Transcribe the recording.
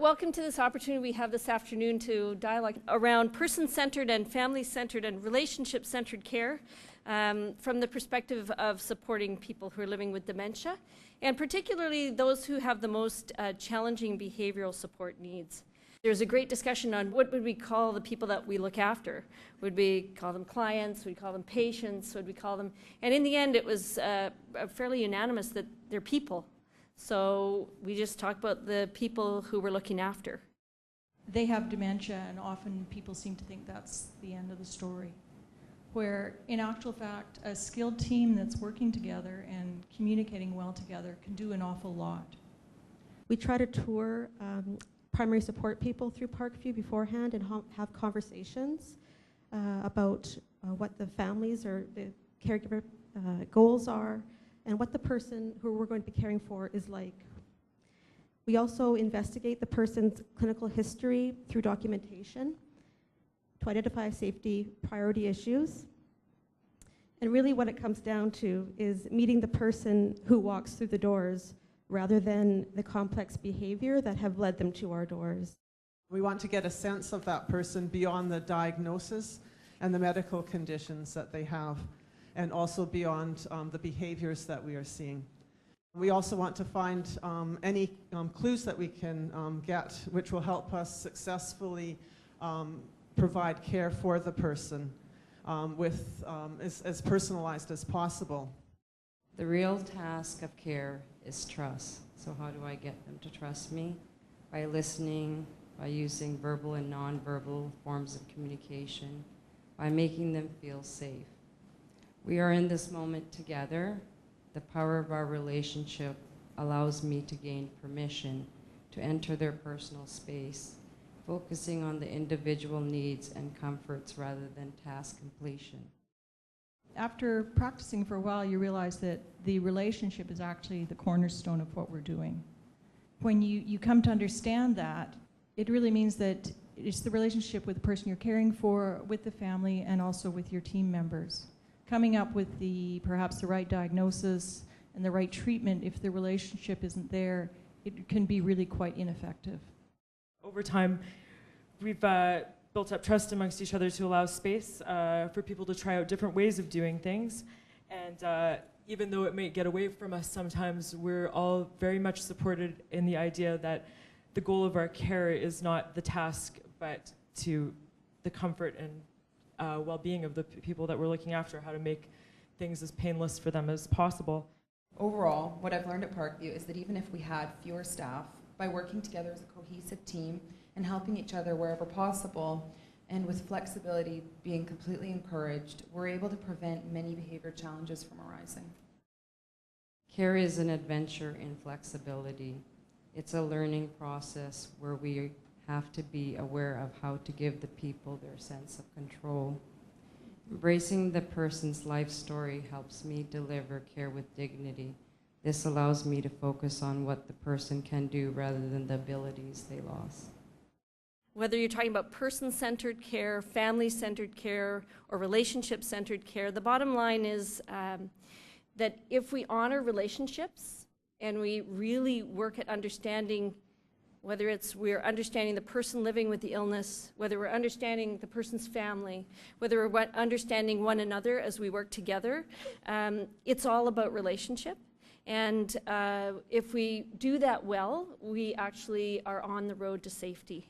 Welcome to this opportunity we have this afternoon to dialogue around person-centered and family-centered and relationship-centered care from the perspective of supporting people who are living with dementia, and particularly those who have the most challenging behavioral support needs. There's a great discussion on what would we call the people that we look after. Would we call them clients? Would we call them patients? Would we call them... And in the end, it was fairly unanimous that they're people. So we just talked about the people who we're looking after. They have dementia, and often people seem to think that's the end of the story. Where, in actual fact, a skilled team that's working together and communicating well together can do an awful lot. We try to tour primary support people through Parkview beforehand and have conversations about what the families or the caregiver goals are and what the person who we're going to be caring for is like. We also investigate the person's clinical history through documentation to identify safety priority issues. And really what it comes down to is meeting the person who walks through the doors rather than the complex behavior that have led them to our doors. We want to get a sense of that person beyond the diagnosis and the medical conditions that they have, and also beyond the behaviors that we are seeing. We also want to find any clues that we can get which will help us successfully provide care for the person as personalized as possible. The real task of care is trust. So how do I get them to trust me? By listening, by using verbal and nonverbal forms of communication, by making them feel safe. We are in this moment together. The power of our relationship allows me to gain permission to enter their personal space, focusing on the individual needs and comforts rather than task completion. After practicing for a while, you realize that the relationship is actually the cornerstone of what we're doing. When you come to understand that, it really means that it's the relationship with the person you're caring for, with the family, and also with your team members. Coming up with perhaps the right diagnosis and the right treatment, if the relationship isn't there, it can be really quite ineffective. Over time, we've built up trust amongst each other to allow space for people to try out different ways of doing things. And even though it may get away from us sometimes, we're all very much supported in the idea that the goal of our care is not the task, but to the comfort and well-being of the people that we're looking after, how to make things as painless for them as possible. Overall, what I've learned at Parkview is that even if we had fewer staff, by working together as a cohesive team and helping each other wherever possible, and with flexibility being completely encouraged, we're able to prevent many behavior challenges from arising. Care is an adventure in flexibility. It's a learning process where we have to be aware of how to give the people their sense of control. Embracing the person's life story helps me deliver care with dignity. This allows me to focus on what the person can do rather than the abilities they lost. Whether you're talking about person-centered care, family-centered care, or relationship-centered care, the bottom line is that if we honor relationships and we really work at understanding, whether it's we're understanding the person living with the illness, whether we're understanding the person's family, whether we're understanding one another as we work together, it's all about relationship. And if we do that well, we actually are on the road to safety.